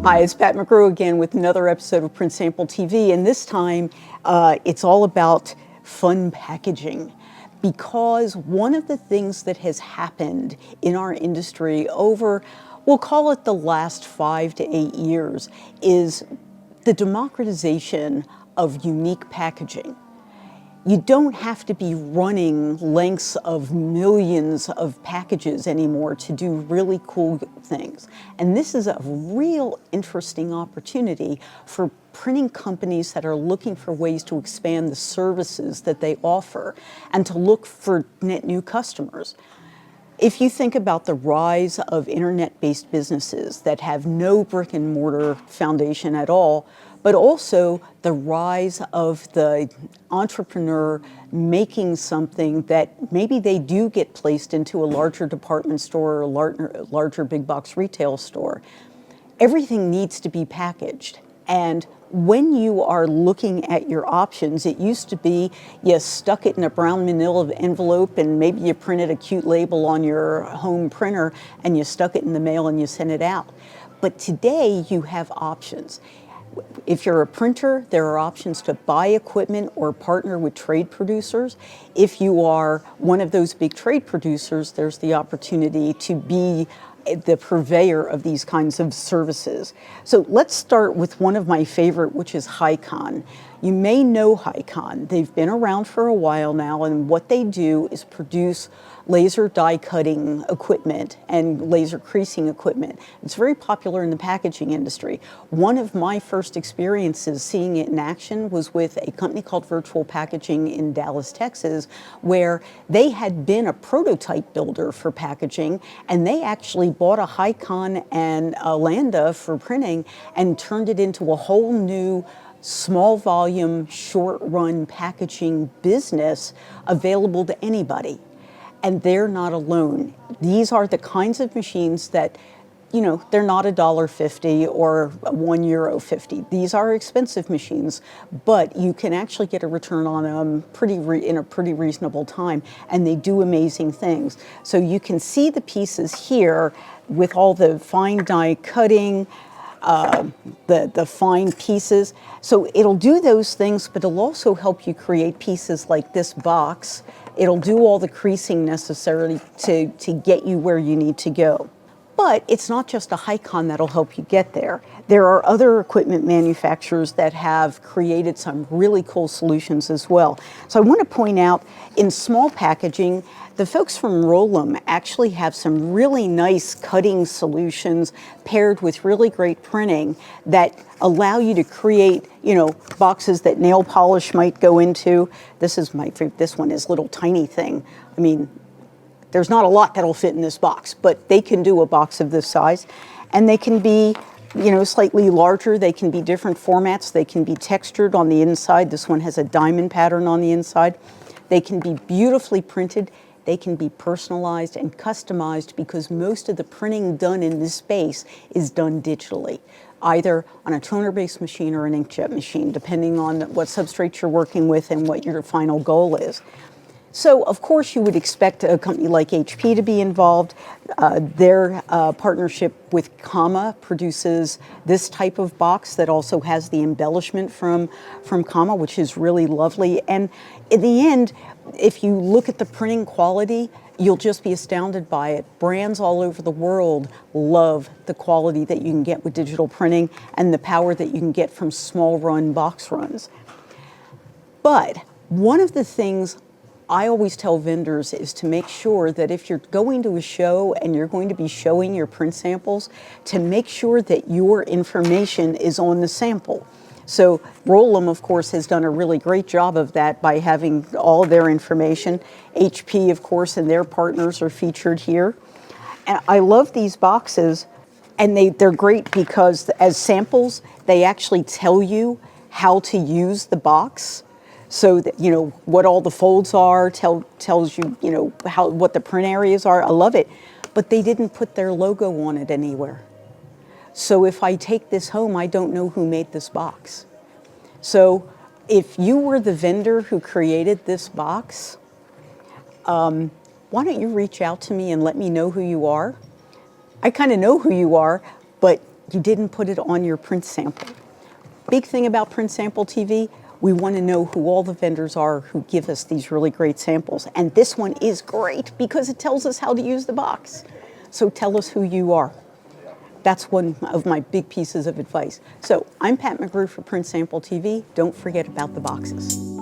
Hi, it's Pat McGrew again with another episode of Print Sample TV, and this time it's all about fun packaging. Because one of the things that has happened in our industry over, we'll call it the last 5 to 8 years, is the democratization of unique packaging. You don't have to be running lengths of millions of packages anymore to do really cool things. And this is a real interesting opportunity for printing companies that are looking for ways to expand the services that they offer and to look for net new customers. If you think about the rise of internet-based businesses that have no brick and mortar foundation at all, but also the rise of the entrepreneur making something that maybe they do get placed into a larger department store or a larger big box retail store, everything needs to be packaged. And when you are looking at your options, it used to be you stuck it in a brown manila envelope and maybe you printed a cute label on your home printer and you stuck it in the mail and you sent it out. But today you have options. If you're a printer, there are options to buy equipment or partner with trade producers. If you are one of those big trade producers, there's the opportunity to be the purveyor of these kinds of services. So let's start with one of my favorite, which is Hycon. You may know Hycon. They've been around for a while now, and what they do is produce laser die cutting equipment and laser creasing equipment. It's very popular in the packaging industry. One of my first experiences seeing it in action was with a company called Virtual Packaging in Dallas, Texas, where they had been a prototype builder for packaging, and they actually bought a Hycon and a Landa for printing and turned it into a whole new small volume, short run packaging business available to anybody. And they're not alone. These are the kinds of machines that, you know, they're not $1.50 or €1.50. These are expensive machines, but you can actually get a return on them in a pretty reasonable time, and they do amazing things. So you can see the pieces here with all the fine die cutting, the fine pieces. So it'll do those things, but it'll also help you create pieces like this box. It'll do all the creasing necessary to get you where you need to go. But it's not just a Hycon that'll help you get there. There are other equipment manufacturers that have created some really cool solutions as well. So I want to point out, in small packaging, the folks from Roll'em actually have some really nice cutting solutions paired with really great printing that allow you to create, you know, boxes that nail polish might go into. This is my favorite. This one is a little tiny thing. I mean, there's not a lot that'll fit in this box, but they can do a box of this size. And they can be, you know, slightly larger. They can be different formats. They can be textured on the inside. This one has a diamond pattern on the inside. They can be beautifully printed. They can be personalized and customized because most of the printing done in this space is done digitally, either on a toner-based machine or an inkjet machine, depending on what substrate you're working with and what your final goal is. So, of course, you would expect a company like HP to be involved. Their partnership with Comma produces this type of box that also has the embellishment from Comma, which is really lovely. And in the end, if you look at the printing quality, you'll just be astounded by it. Brands all over the world love the quality that you can get with digital printing and the power that you can get from small run box runs. But one of the things I always tell vendors is to make sure that if you're going to a show and you're going to be showing your print samples, to make sure that your information is on the sample. So Roll'em, of course, has done a really great job of that by having all their information. HP, of course, and their partners are featured here. And I love these boxes, and they're great because as samples, they actually tell you how to use the box. So that, you know, what all the folds are, tells you, you know, what the print areas are. I love it. But they didn't put their logo on it anywhere. So if I take this home, I don't know who made this box. So if you were the vendor who created this box, why don't you reach out to me and let me know who you are? I kind of know who you are, but you didn't put it on your print sample. Big thing about Print Sample TV, we want to know who all the vendors are who give us these really great samples. And this one is great because it tells us how to use the box. So tell us who you are. That's one of my big pieces of advice. So I'm Pat McGrew for Print Sample TV. Don't forget about the boxes.